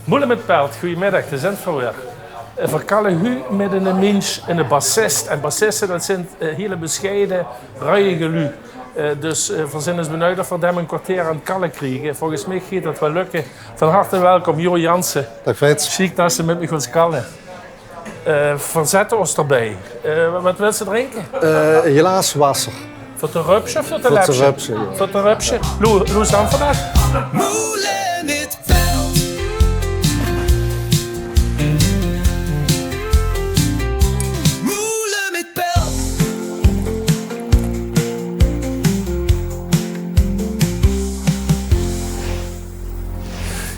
Moelen met Pelt, goedemiddag, de Zendvoer weer. Verkallen u met een mens en een bassist. En bassisten, dat zijn hele bescheiden, ruige lui. Dus verzinnen ze benieuwd of we hem een kwartier aan het kallen krijgen. Volgens mij gaat dat wel lukken. Van harte welkom, Jo Jansen. Dag Frits. Ziek dat ze met me gaan kallen. Verzetten ons erbij. Wat wil ze drinken? Een glaas wasser. Voor de rupsje of voor de Voor de lepsje? rupsje, ja. Voor de rupsje. Hoe is dan vandaag? Moelen met Pelt. Moelen met Pelt.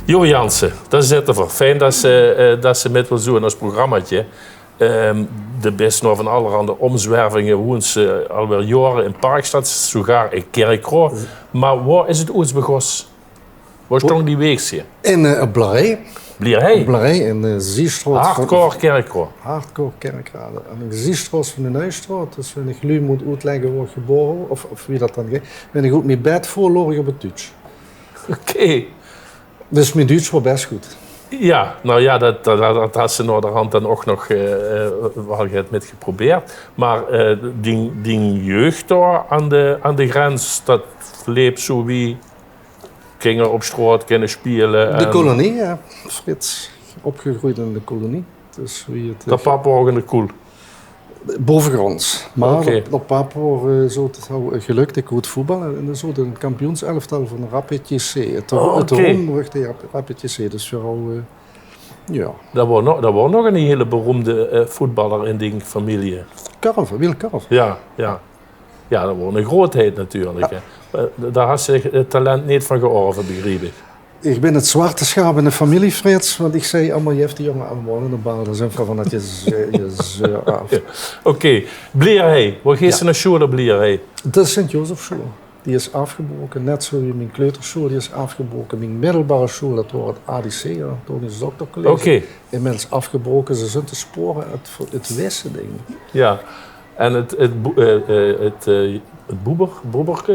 Jo Jansen, daar zitten we. Fijn dat ze met wil doen in ons programmaatje. De best nog van allerhande omzwervingen woont ze alweer jaren in Parkstad, sogar in Kerkroo. Maar waar is het ooit begonnen? Waar stond die weegje? In Blarey. Blierhei? Blarey in de Ziestraat. Hardcore Kerkroo. Hardcore Kerkrade. En de Ziestraat van de Neustraat. Dus wanneer ik nu moet uitleggen waar ik geboren of wie dat dan gaat, ben ik ook mijn bed voorlorig op het Duits. Oké. Dus mijn Duits was best goed. Ja, nou ja, dat had ze naderhand dan ook nog wel met geprobeerd. Maar die jeugd daar aan de grens, dat leep zo wie gingen op straat kunnen spelen. De kolonie, ja. Frits. Opgegroeid in de kolonie. Dus wie het, Dat papa ook in de koel. bovengronds. Maar Oké. op papa was zo gelukt. Ik goed voetballen. En zo een kampioenselftal van Rapid JC. Het roemruchte Rapid JC. Dus vooral, ja. Dat was nog een hele beroemde voetballer in die familie. Wil Karver. Ja. Ja, dat was een grootheid natuurlijk. Ja. Hè. Daar had ze het talent niet van georven, begreep ik. Ik ben het zwarte schaap in de familie, Frits. Want ik zei allemaal, je hebt die jongen allemaal in de baan. Dat is een van dat je zeur af. Oké, Blierhei. Waar gaat ze naar school, Blierhei? Dat is Sint-Jozefschool. Die is afgebroken, net zoals mijn kleuterschool, die is afgebroken. Mijn middelbare school, dat was het ADC, Antonius Doktercollege. Oké. Inmiddels afgebroken, ze zijn te sporen het Westen ding. Ja. En het Boeber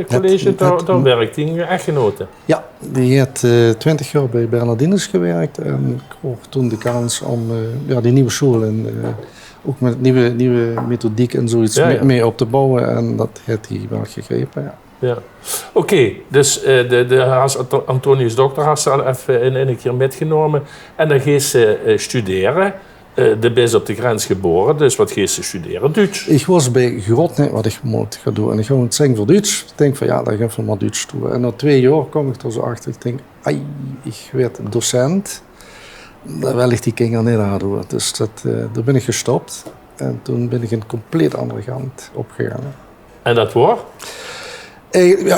College, daar werkt die echtgenote. Ja, die heeft 20 jaar bij Bernardinus gewerkt en ik kreeg toen de kans om die nieuwe school en ook met nieuwe methodiek en zoiets mee op te bouwen en dat heeft hij wel gegrepen. Ja. Ja. Oké, dus de Antonius Dokter had ze al even in een keer metgenomen en dan gaat ze studeren. De best op de grens geboren, dus wat gaat ze studeren? Duits? Ik was bij Grotne wat ik moet gaan doen en ik ga het zeggen voor Duits. Ik denk van ja, dan ga ik maar Duits doen. En na 2 jaar kom ik er zo achter, ik denk, ik werd docent. Dat wil ik die kinderen niet aan doen. Dus daar ben ik gestopt en toen ben ik een compleet andere kant opgegaan. En dat was?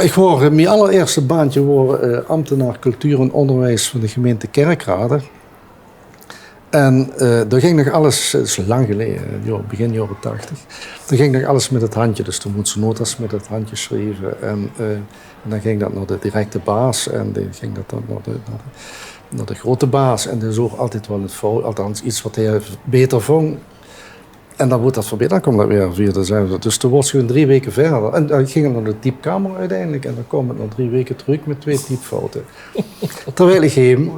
Ik hoor, mijn allereerste baantje was ambtenaar cultuur en onderwijs van de gemeente Kerkrade. En daar ging nog alles, dat is lang geleden, begin jaren 80. Daar ging nog alles met het handje, dus toen moest ze notas met het handje schrijven. En dan ging dat naar de directe baas en dan ging dat dan naar de grote baas. En die zocht altijd wel het fout, althans iets wat hij beter vond. En dan wordt dat verbeterd, dan komt dat weer via dezelfde. Dus toen was je gewoon 3 weken verder. En dan ging het naar de typekamer uiteindelijk. En dan kwam het na 3 weken terug met 2 typfouten. Terwijl ik hem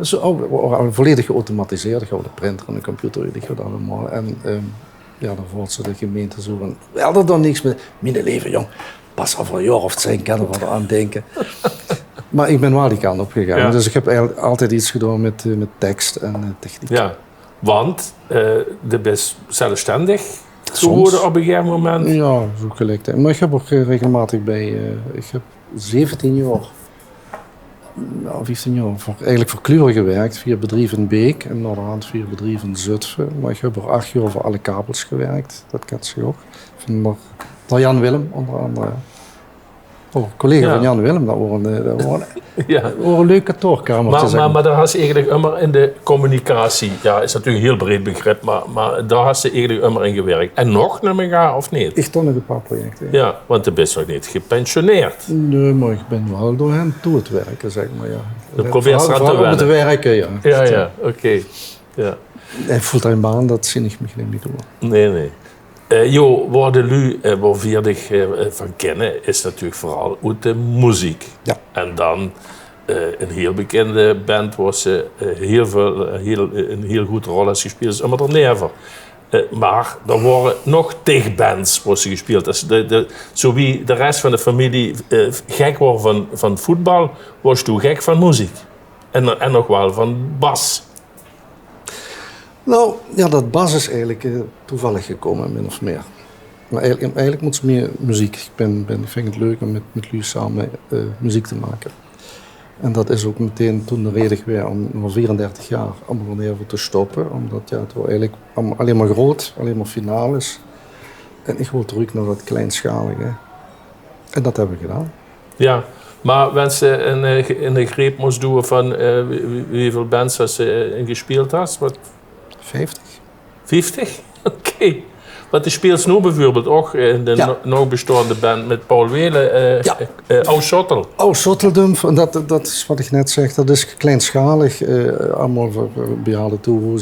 volledig geautomatiseerd. Ik had de printer en de computer, ik had allemaal. En dan wordt ze de gemeente zo van, we hadden dan niks met. Mijn leven, jong, pas over een jaar of 10 kan er aan denken. Maar ik ben wel die kant op gegaan. Ja. Dus ik heb eigenlijk altijd iets gedaan met tekst en techniek. Ja. Want de best zelfstandig geworden op een gegeven moment. Ja, zo gelijk. Maar ik heb ook regelmatig bij, ik heb 17 jaar, 15 jaar eigenlijk voor Kluwer gewerkt, 4 bedrijven in Beek en naderhand 4 bedrijven in Zutphen. Maar ik heb er 8 jaar voor alle kabels gewerkt, dat kent ze ook. Van Jan Willem onder andere. Oh, collega van Jan Willem, dat waren een leuke kantoorkamer. Maar daar had ze eigenlijk immer in de communicatie, ja, is natuurlijk een heel breed begrip, maar daar had ze eigenlijk immer in gewerkt. En nog naar elkaar, of niet? Ik stond nog een paar projecten. Ja, want je bent nog niet gepensioneerd. Nee, maar ik ben wel door hen toe het werken, zeg maar. Ja. Je probeert eraan te wennen. Te werken, ja. Ja, oké. Ja. En fulltime baan, dat zie ik me niet door. Nee. Waar de lu waar dich van kennen, is natuurlijk vooral uit de muziek. Ja. En dan een heel bekende band waar ze een heel goede rol heeft gespeeld, is Immer der Never. Maar er waren nog tig bands waar ze gespeeld. Dus zo wie de rest van de familie gek was van voetbal, was toen gek van muziek. En nog wel van bas. Nou, ja, dat bas is eigenlijk toevallig gekomen, min of meer. Maar eigenlijk moet ze meer muziek. Ik vind het leuk om met Luus samen muziek te maken. En dat is ook meteen toen de reden geweest om na 34 jaar allemaal even te stoppen. Omdat ja, het was eigenlijk alleen maar groot, alleen maar finales. En ik wil terug naar dat kleinschalige. En dat hebben we gedaan. Ja, maar als ze een greep moest doen van hoeveel bands ze in gespeeld had? Wat? 50. 50? Oké. Want die speelt nu bijvoorbeeld ook in de nog bestaande band met Paul Welen, Oud-Schottel. Oud-Schotteldum, dat is wat ik net zeg, dat is kleinschalig. Allemaal voor bejaarden toe,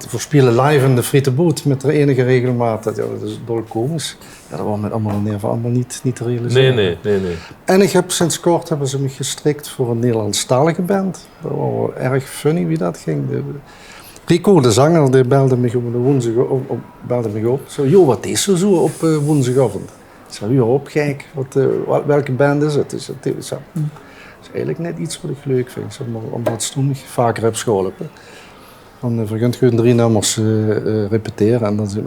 voor spelen live in de Friete Boot met de enige regelmaat. Dat is dol komisch. Ja, dat was met allemaal neven allemaal niet te realiseren. Nee. En ik heb sinds kort hebben ze me gestrikt voor een Nederlandstalige band. Dat was wel erg funny wie dat ging. Rico, de zanger, die belde me op de woensdag op. Zo, joh, wat is er zo op woensdagavond? Ik zei, joh, op, kijk, welke band is het? Dus, dat is eigenlijk net iets wat ik leuk vind, omdat ik toen vaker heb geholpen. Dan vergunt gewoon 3 nummers repeteren en dan zijn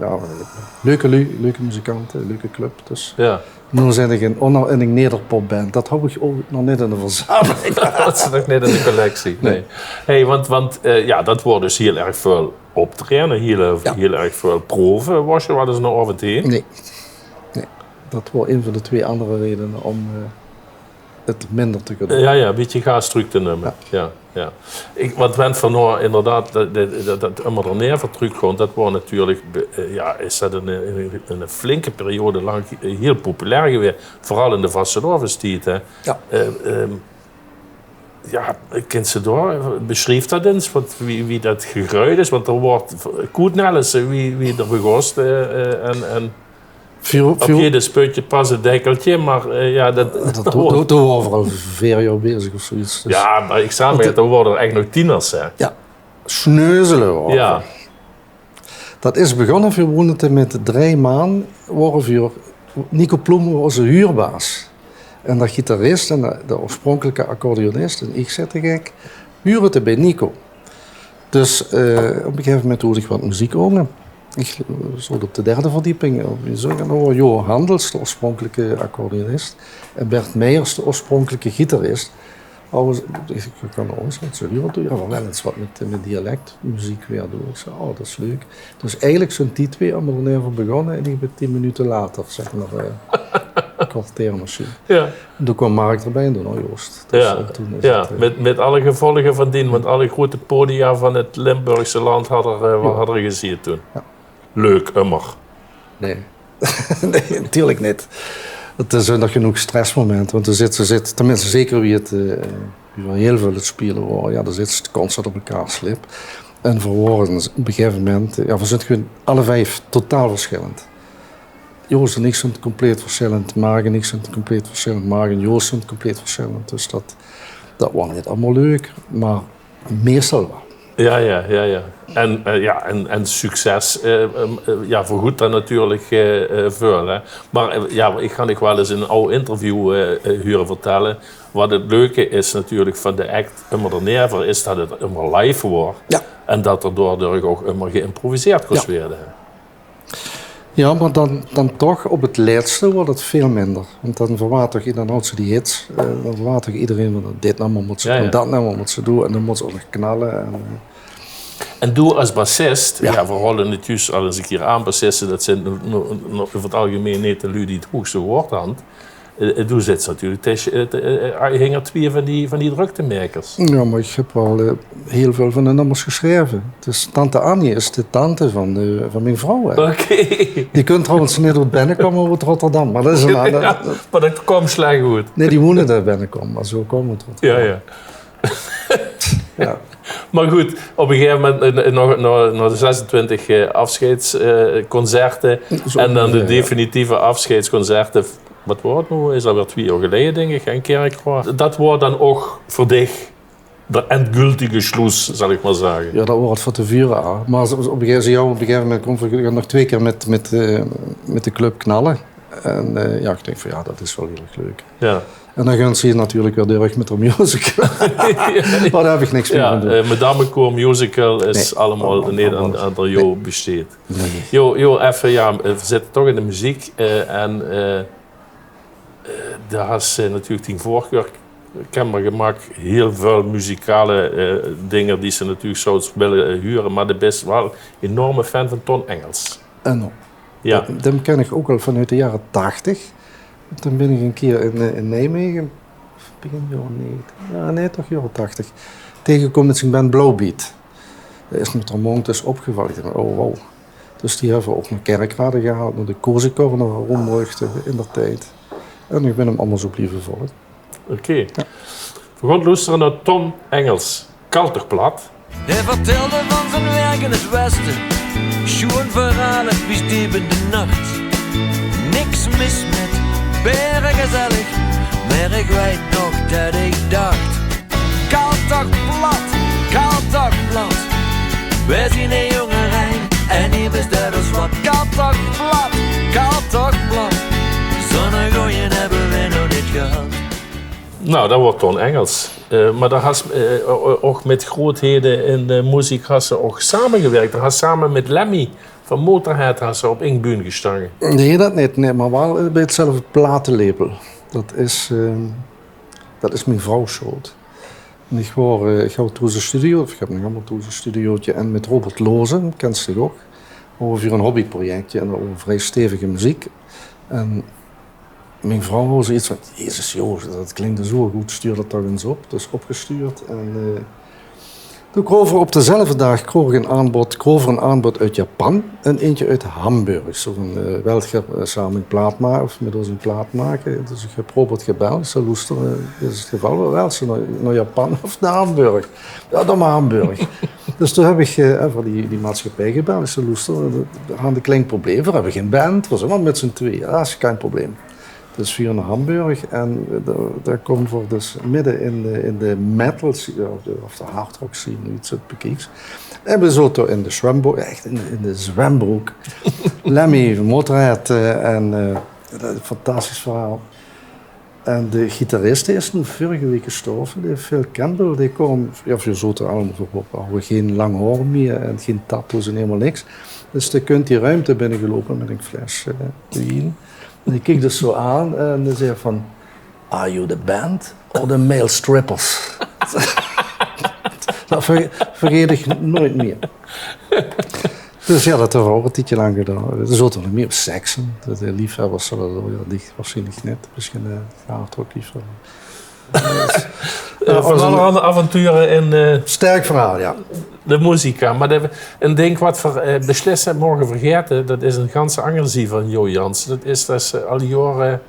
leuke muzikanten, leuke club. Dus. Ja. Nu zijn ik in een nederpopband. Dat heb ik ook nog net in de verzameling. Dat is nog net in de collectie. Nee. Hey, want dat wordt dus heel erg veel optreden, heel erg veel proeven. Was je wel eens nog af en toe? Nee. Dat was een van de 2 andere redenen om het minder te kunnen doen. Ja, een beetje gaasdruk te nemen. Ja. Want Wend van Noor, inderdaad, dat Immer der Never terugkomt, dat was natuurlijk, is dat een flinke periode lang heel populair geweest. Vooral in de Vastelovestijd. Ja, kent ze door? Beschrijft dat eens, wie dat gegruid is? Want er wordt goed nellen wie er begost en op je sputje pas een dekkeltje, maar dat wordt overal 4 jaar bezig of zoiets. Dus. Ja, maar ik sta met, dan worden er echt nog tieners, hè? Ja, sneuzelen hoor. Ja. Dat is begonnen, we woonden met 3 maanden, Nico Ploem was de huurbaas. En dat gitarist en de oorspronkelijke accordeonist, en ik zette gek, huurde bij Nico. Dus op een gegeven moment hoorde ik wat muziek horen. Ik zat op de 3e verdieping. En dan Johan Handels, de oorspronkelijke accordeonist. En Bert Meijers, de oorspronkelijke gitarist. Ik kan ons wat ze huren doen. Ja, wel eens wat met dialectmuziek weer doen. Ik zei, dat is leuk. Dus eigenlijk zijn die 2 allemaal even begonnen. En ik ben 10 minuten later, zeg maar, een kwartiermachine. Ja. En toen kwam Mark erbij en toen Joost. Dus, met alle gevolgen van dien. Want alle grote podia van het Limburgse land hadden gezien toen. Ja. Leuk, Immer. Nee. Nee, natuurlijk niet. Het is nog genoeg stressmomenten, want er zit tenminste zeker wie wel heel veel het spelen waren, dan zit ze constant op elkaar slip. En verwoorden op een gegeven moment, we zijn gewoon alle 5 totaal verschillend. Joost en ik zijn compleet verschillend, Mark en ik zijn compleet verschillend, Mark en Joost zijn compleet verschillend. Dus dat was niet allemaal leuk, maar meestal wel. Ja. En succes vergoedt dat natuurlijk veel. Hè. Maar ik ga nog wel eens in een oud interview huren vertellen. Wat het leuke is natuurlijk van de act Immer der Never, is dat het immer live wordt. Ja. En dat er daardoor ook immer geïmproviseerd kon worden. Ja, maar dan toch op het laatste wordt het veel minder. Want dan verwaart toch iedereen, dan houdt ze die hits. Dan verwaart toch iedereen dat dit nummer moet ze doen, dat nummer moet ze doen. En dan moet ze ook nog knallen. En doe als bassist, we houden het juist al eens een keer aan, bassisten, dat zijn over het algemeen niet de lui die het hoogste woord aan. Doe zit natuurlijk, je hing er 2 van die druktemakers. Ja, maar ik heb wel heel veel van de nummers geschreven. Dus tante Annie is de tante van mijn vrouw. Oké. Die kunt trouwens niet door binnenkomen uit Rotterdam, maar dat is een andere... maar dat komt slecht goed. Nee, die wonen daar binnenkomen, maar zo komen we tot. Ja. Ja. Maar goed, op een gegeven moment nog de 26 afscheidsconcerten en dan de definitieve afscheidsconcerten. Wat wordt het nou? Is dat weer 2 jaar geleden, denk ik, in Kerkrade. Dat wordt dan ook voor dich de endgültige Schluss, zal ik maar zeggen. Ja, dat wordt voor te vuren aan. Maar op een gegeven moment kom ik nog 2 keer met de club knallen. En ja, ik denk van ja, dat is wel heel erg leuk. Ja. En dan gaan ze hier natuurlijk weer terug met de musical. Maar daar heb ik niks meer aan doen. Madame Cour Musical is allemaal niet aan jou besteed. Nee. Jo, even, ja, we zitten toch in de muziek. Daar has ze natuurlijk die vorige keer kenbaar gemaakt. Heel veel muzikale dingen die ze natuurlijk zouden willen huren. Maar de best wel een enorme fan van Ton Engels. En Ja. die ken ik ook al vanuit de jaren 80. Toen ben ik een keer in Nijmegen, begin jaren 90, ja nee toch jaren 80, tegengekomen met zijn band Blowbeat. Dat is me ter mond dus opgevallen. Ik dacht, oh wow. Dus die hebben we ook naar Kerkrade gehaald, naar de Kozenkor, naar Rombrugte in der tijd. En ik ben hem allemaal zo blijven volgen. Oké. We gaan luisteren naar Ton Engels, Kalterplat. Hij vertelde van zijn werk in het westen. Schoen verhalen, wie stiep in de nacht. Niks mis met beren gezellig, maar ik weet nog dat ik dacht. Kalterplat. We zien een jonge Rijn en die bestaat dus wat. Kalterplat. Zo'n gooien hebben we nog niet gehad. Nou, dat wordt Ton Engels. Maar daar has ook met grootheden in de muziek has ze ook samengewerkt. Daar has samen met Lemmy van Motorhead has ze op één bühne gestaan. Nee, dat niet. Nee, maar wel bij hetzelfde platenlabel. Dat is mijn vrouw schuld. En ik ga toe zijn studio, of ik heb nog allemaal toe zijn studiootje. En met Robert Lozen, kent ze ook, over een hobbyprojectje en over vrij stevige muziek. En mijn vrouw was zoiets van, jezus joh, dat klinkt zo goed, stuur dat toch eens op. Dus opgestuurd. En toen kreeg op dezelfde dag een aanbod uit Japan en eentje uit Hamburg. Zo'n samen een plaat maken, of met ons een plaat maken. Dus ik heb Robert gebeld, ze luisteren, is het geval wel ze naar Japan of naar Hamburg? Ja, dan maar Hamburg. Dus toen heb ik voor die maatschappij gebeld, ze luisteren, we hadden een klein probleem, we hebben geen band, we zijn maar met z'n tweeën, ja, dat is geen probleem. Dus via naar Hamburg en daar komt voor dus midden in de metal of de hardrock scene, iets uit bekijks. En we zaten in de zwembroek, echt in de zwembroek. Lemmy, Motorhead en dat is een fantastisch verhaal. En de gitarist is nu vorige week gestorven, Phil Campbell, die kwam, ja, we zaten allemaal op, we geen lang haar meer en geen tattoos en helemaal niks. Dus je kunt die ruimte binnengelopen met een fles wien. En ik keek dus zo aan en hij zei van, are you the band or the male strippers? Dat vergeet ik nooit meer. Dus ja, dat hebben we ook een tijdje lang gedaan. Er zaten nog meer op seksen. De liefhebbers zullen dat die waarschijnlijk net. Misschien gaat ook liefhebber. Van allerhande avonturen in Sterk verhaal, ja. de muzika. Maar een ding wat we beslissen morgen vergeten, dat is een ganse angerzie van Jo Jans. Dat is dat ze al die jaren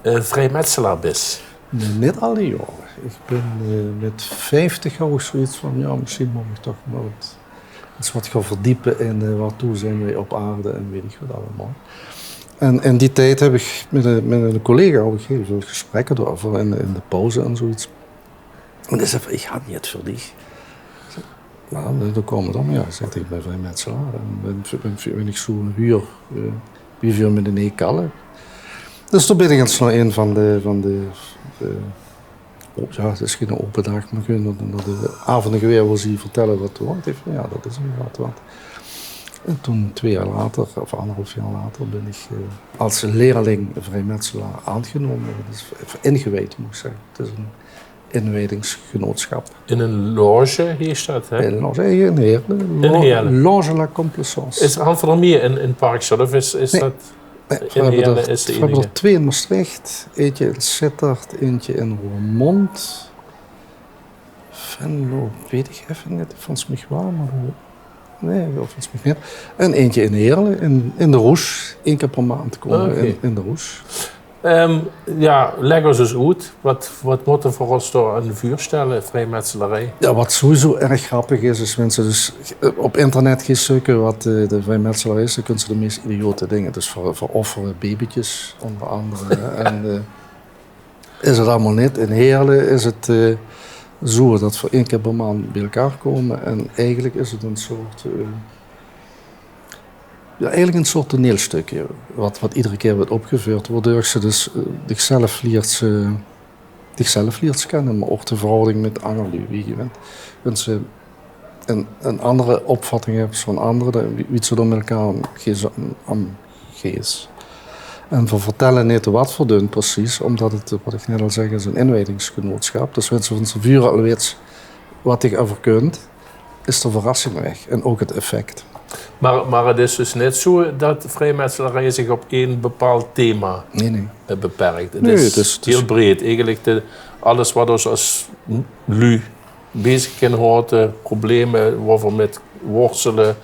vrijmetselaar is. Nee, niet al die jaren. Ik ben met 50 ook zoiets van, ja, misschien moet ik toch maar wat gaan verdiepen in waartoe zijn wij op aarde en weet ik wat allemaal. En in die tijd heb ik met een collega ook heel veel gesprekken erover in de pauze en zoiets. En die zei van, ik ga niet voor die. Nou, dan komen we dan, ja, zegt ik ben vrijmetselaar. En ben ik zo'n huur, wie veel met een e-kallen. Dus toen ben ik eens naar een van de ja, het is geen open dag, maar kunnen naar de avonden weer wil ze vertellen wat er wordt. Ja, dat is inderdaad wat. En toen 2 jaar later, of 1,5 jaar later, ben ik als leerling vrijmetselaar aangenomen. Dat is ingewijd, moet ik zeggen. Het is een inwijdingsgenootschap. In een loge, hier staat, hè? In Heerlen. Loge La Complaisance. Is er Hand van der Meer in Parkstad of is Nee. dat... Nee, in Heerlen is de we hebben enige? er 2 in Maastricht, eentje in Sittard, eentje in Roermond. Venlo, weet ik even niet, volgens mij waar, maar nee, volgens mij niet. En eentje in Heerlen, in de Roes, 1 keer per maand komen we Oké. in de Roes. Ja, leg ons eens uit. Wat moet er voor ons door aan de vuur stellen, vrijmetselarij? Ja, wat sowieso erg grappig is mensen dus op internet gaan zoeken wat de vrijmetselarij is, dan kunnen ze de meest idiote dingen. Dus voor offeren babytjes, onder andere. En is het allemaal niet. In Heerlen is het zo dat we 1 keer per maand bij elkaar komen. En eigenlijk is het een soort... eigenlijk een soort toneelstukje, wat iedere keer wordt opgevoerd, waardoor ze dus zichzelf leert kennen, maar ook de verhouding met anderen wie je bent. En ze een andere opvatting hebben van anderen, wie ze door elkaar omgeven. En we vertellen niet wat we doen precies, omdat het, wat ik net al zeg, is een inwijdingsgenootschap. Dus als je van z'n vuur al weet wat je over kunt, is de verrassing weg en ook het effect. Maar het is dus niet zo dat vrijmetselarij zich op één bepaald thema beperkt. Het is heel breed. Eigenlijk alles wat ons als lu bezig kan houden, problemen waar we met worstelen,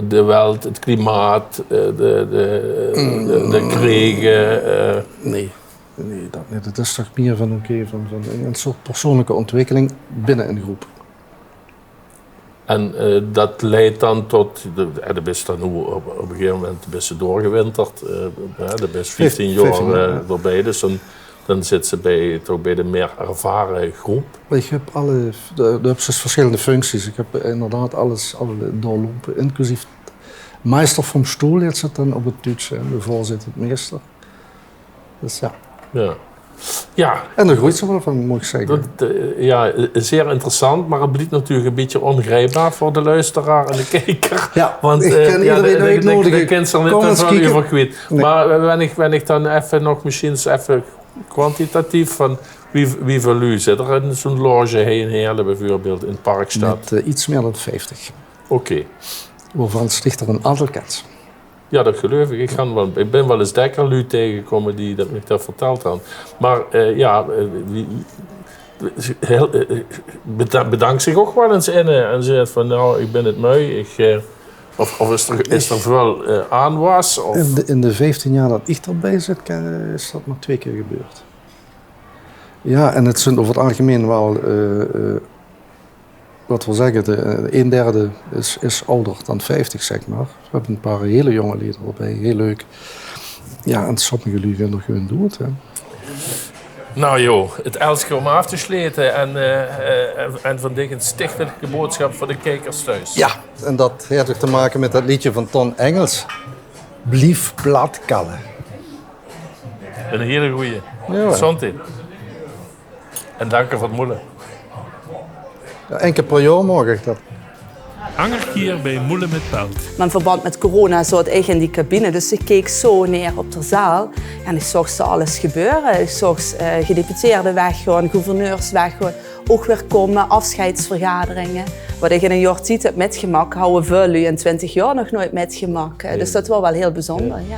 de wereld, het klimaat, de kriegen. Nee, dat niet. Het is toch meer van een soort persoonlijke ontwikkeling binnen een groep. En dat leidt dan tot, de best dan op een gegeven moment doorgewinterd, de best 15 jaar erbij, dus dan zit ze toch bij de meer ervaren groep. Ik heb verschillende functies. Ik heb inderdaad alle doorlopen, inclusief meester van stoel heet het dan op het Duits, de voorzitter, het meester. Dus ja. Ja. En daar groeit ze wel van, moet ik zeggen. Zeer interessant, maar het blijft natuurlijk een beetje ongrijpbaar voor de luisteraar en de kijker. Ja, want ik ken iedereen uitnodigen. De kind er niet te veel over kwijt. Nee. Maar wanneer ik dan even nog misschien even kwantitatief van wie voor u zit er in zo'n loge heen Heerlen bijvoorbeeld in Parkstad? Met iets meer dan 50. Oké. Waarvan sticht er een aantal cats. Ja, dat geloof ik. Ik ben wel eens dekkerlu tegengekomen die dat me dat verteld had. Maar bedankt zich ook wel eens in en zegt van nou, ik ben het mooi. Of is er wel aanwas? Of? In de 15 jaar dat ik erbij zit, is dat maar 2 keer gebeurd. Ja, en het zijn over het algemeen wel... wat we zeggen, 1/3 is ouder dan 50, zeg maar. We hebben een paar hele jonge lieden erbij, heel leuk. Ja, en sommige jullie gaan er gewoon dood, hè. Nou joh, het elske om af te sluiten en van dit een stichtelijke boodschap voor de kijkers thuis. Ja, en dat heeft te maken met dat liedje van Ton Engels. Blief plat kallen. Een hele goeie. Ja. Zondag. En dank voor het moelen. Ja, 1 keer per jaar mag ik dat. Hanger hier bij Moelen met Pelt. Maar in verband met corona zat ik in die cabine, dus ik keek zo neer op de zaal. En ik zag ze alles gebeuren. Ik zag gedeputeerden weggaan, gouverneurs weggaan. Ook weer komen, afscheidsvergaderingen. Wat ik in een jaar tijd heb metgemaakt, houden we in 20 jaar nog nooit metgemaakt. Dus dat was wel heel bijzonder. Ja.